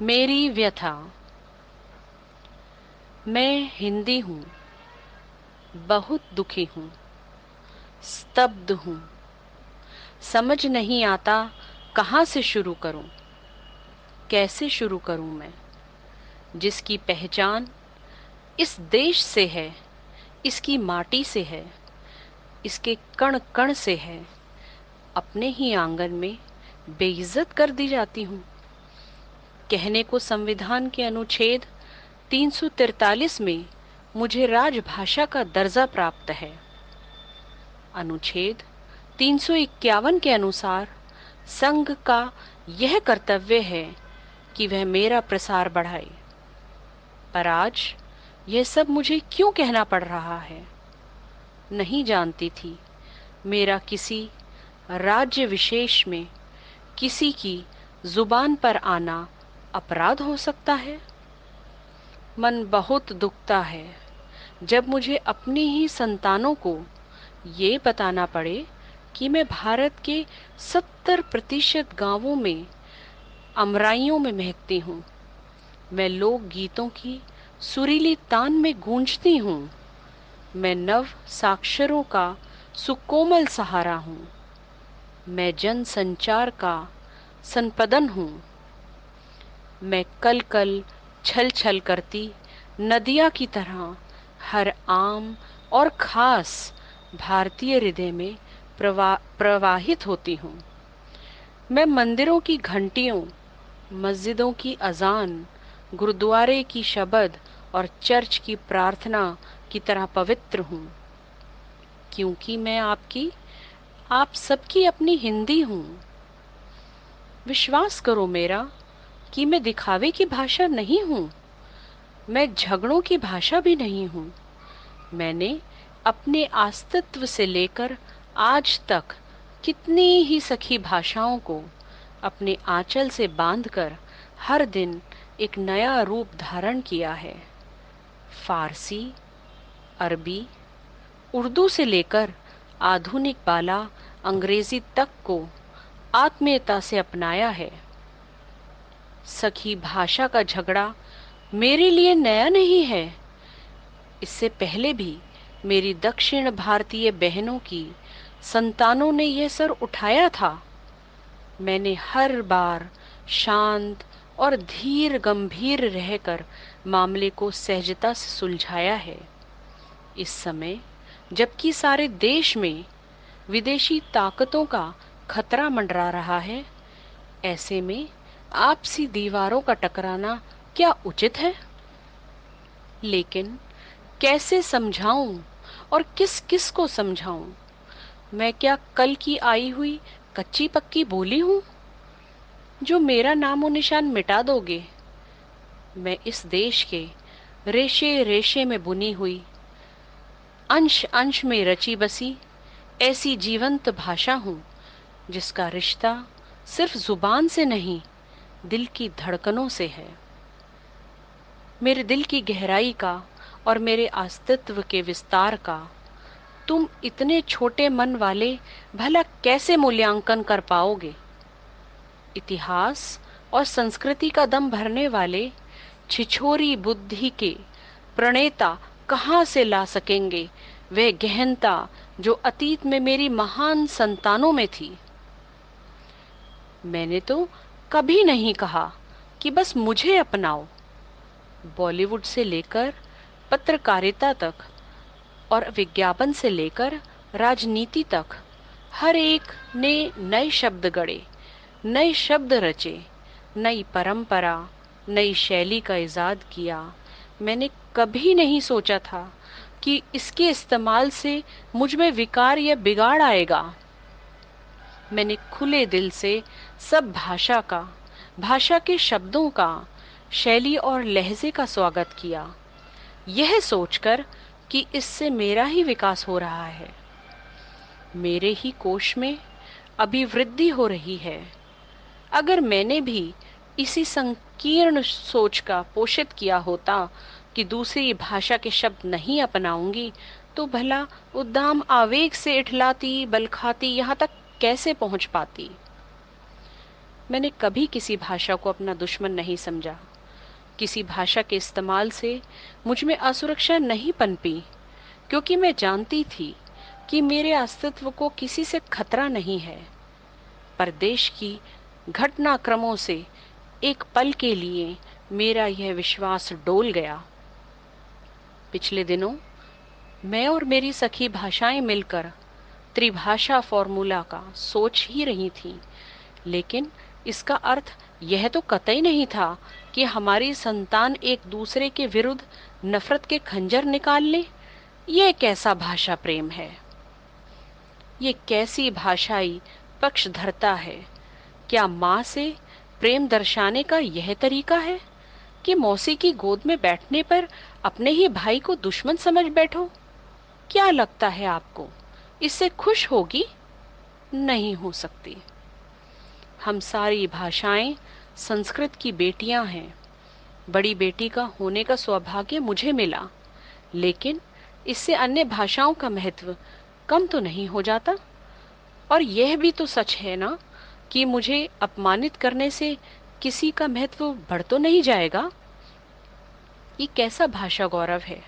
मेरी व्यथा। मैं हिंदी हूँ, बहुत दुखी हूँ, स्तब्ध हूँ। समझ नहीं आता कहाँ से शुरू करूँ, कैसे शुरू करूँ मैं, जिसकी पहचान इस देश से है, इसकी माटी से है, इसके कण कण से है। अपने ही आंगन में बेइज्जत कर दी जाती हूँ। कहने को संविधान के अनुच्छेद 343 में मुझे राजभाषा का दर्जा प्राप्त है। अनुच्छेद 351 के अनुसार संघ का यह कर्तव्य है कि वह मेरा प्रसार बढ़ाए। पर आज यह सब मुझे क्यों कहना पड़ रहा है? नहीं जानती थी मेरा किसी राज्य विशेष में किसी की जुबान पर आना अपराध हो सकता है। मन बहुत दुखता है जब मुझे अपनी ही संतानों को ये बताना पड़े कि मैं भारत के 70% गांवों में अमराइयों में महकती हूँ। मैं लोक गीतों की सुरीली तान में गूंजती हूँ। मैं नव साक्षरों का सुकोमल सहारा हूँ। मैं जन संचार का संपदन हूँ। मैं कल कल छल छल करती नदिया की तरह हर आम और खास भारतीय हृदय में प्रवाहित होती हूँ। मैं मंदिरों की घंटियों, मस्जिदों की अजान, गुरुद्वारे की शबद और चर्च की प्रार्थना की तरह पवित्र हूँ, क्योंकि मैं आप सबकी अपनी हिंदी हूँ। विश्वास करो मेरा कि मैं दिखावे की भाषा नहीं हूँ, मैं झगड़ों की भाषा भी नहीं हूँ। मैंने अपने अस्तित्व से लेकर आज तक कितनी ही सखी भाषाओं को अपने आंचल से बांधकर हर दिन एक नया रूप धारण किया है। फारसी, अरबी, उर्दू से लेकर आधुनिक बाला अंग्रेजी तक को आत्मीयता से अपनाया है। सखी भाषा का झगड़ा मेरे लिए नया नहीं है। इससे पहले भी मेरी दक्षिण भारतीय बहनों की संतानों ने यह सर उठाया था। मैंने हर बार शांत और धीर गंभीर रहकर मामले को सहजता से सुलझाया है। इस समय जबकि सारे देश में विदेशी ताकतों का खतरा मंडरा रहा है, ऐसे में आपसी दीवारों का टकराना क्या उचित है? लेकिन कैसे समझाऊं और किस किस को समझाऊं? मैं क्या कल की आई हुई कच्ची पक्की बोली हूं जो मेरा नामो निशान मिटा दोगे? मैं इस देश के रेशे रेशे में बुनी हुई, अंश अंश में रची बसी ऐसी जीवंत भाषा हूं जिसका रिश्ता सिर्फ जुबान से नहीं, दिल की धड़कनों से है। मेरे दिल की गहराई का और मेरे अस्तित्व के विस्तार का तुम इतने छोटे मन वाले भला कैसे मूल्यांकन कर पाओगे? इतिहास और संस्कृति का दम भरने वाले छिछोरी बुद्धि के प्रणेता कहाँ से ला सकेंगे वह गहनता जो अतीत में मेरी महान संतानों में थी? मैंने तो कभी नहीं कहा कि बस मुझे अपनाओ। बॉलीवुड से लेकर पत्रकारिता तक और विज्ञापन से लेकर राजनीति तक हर एक ने नए शब्द गढ़े, नए शब्द रचे, नई परंपरा, नई शैली का इजाद किया। मैंने कभी नहीं सोचा था कि इसके इस्तेमाल से मुझ में विकार या बिगाड़ आएगा। मैंने खुले दिल से सब भाषा के शब्दों का, शैली और लहजे का स्वागत किया, यह सोचकर कि इससे मेरा ही विकास हो रहा है, मेरे ही कोश में अभिवृद्धि हो रही है। अगर मैंने भी इसी संकीर्ण सोच का पोषित किया होता कि दूसरी भाषा के शब्द नहीं अपनाऊंगी, तो भला उद्दाम आवेग से इठलाती बल खाती यहाँ तक कैसे पहुंच पाती? मैंने कभी किसी भाषा को अपना दुश्मन नहीं समझा। किसी भाषा के इस्तेमाल से मुझ में असुरक्षा नहीं पनपी, क्योंकि मैं जानती थी कि मेरे अस्तित्व को किसी से खतरा नहीं है। पर देश की घटनाक्रमों से एक पल के लिए मेरा यह विश्वास डोल गया। पिछले दिनों मैं और मेरी सखी भाषाएं मिलकर त्रिभाषा फॉर्मूला का सोच ही रही थी, लेकिन इसका अर्थ यह तो कतई नहीं था कि हमारी संतान एक दूसरे के विरुद्ध नफरत के खंजर निकाल ले। यह कैसा भाषा प्रेम है? ये कैसी भाषाई पक्षधरता है? क्या माँ से प्रेम दर्शाने का यह तरीका है कि मौसी की गोद में बैठने पर अपने ही भाई को दुश्मन समझ बैठो? क्या लगता है आपको, इससे खुश होगी? नहीं हो सकती। हम सारी भाषाएं संस्कृत की बेटियां हैं। बड़ी बेटी का होने का सौभाग्य मुझे मिला, लेकिन इससे अन्य भाषाओं का महत्व कम तो नहीं हो जाता। और यह भी तो सच है ना कि मुझे अपमानित करने से किसी का महत्व बढ़ तो नहीं जाएगा। ये कैसा भाषा गौरव है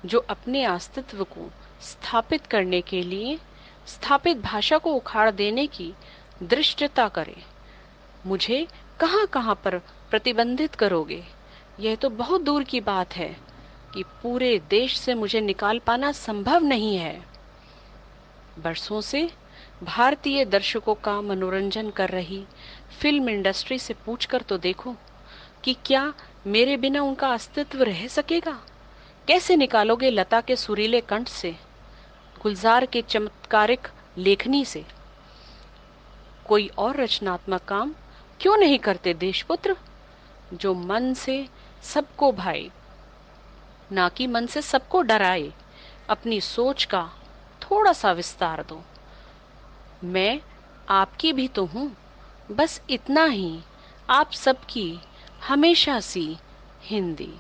जो अपने अस्तित्व को स्थापित करने के लिए स्थापित भाषा को उखाड़ देने की धृष्टता करे। मुझे कहाँ कहाँ पर प्रतिबंधित करोगे? यह तो बहुत दूर की बात है कि पूरे देश से मुझे निकाल पाना संभव नहीं है। बरसों से भारतीय दर्शकों का मनोरंजन कर रही फिल्म इंडस्ट्री से पूछकर तो देखो कि क्या मेरे बिना उनका अस्तित्व रह सकेगा? कैसे निकालोगे लता के सुरीले कंठ से, गुलजार के चमत्कारिक लेखनी से? कोई और रचनात्मक काम क्यों नहीं करते देशपुत्र, जो मन से सबको भाए, ना कि मन से सबको डराए? अपनी सोच का थोड़ा सा विस्तार दो। मैं आपकी भी तो हूँ, बस इतना ही, आप सबकी हमेशा सी हिंदी।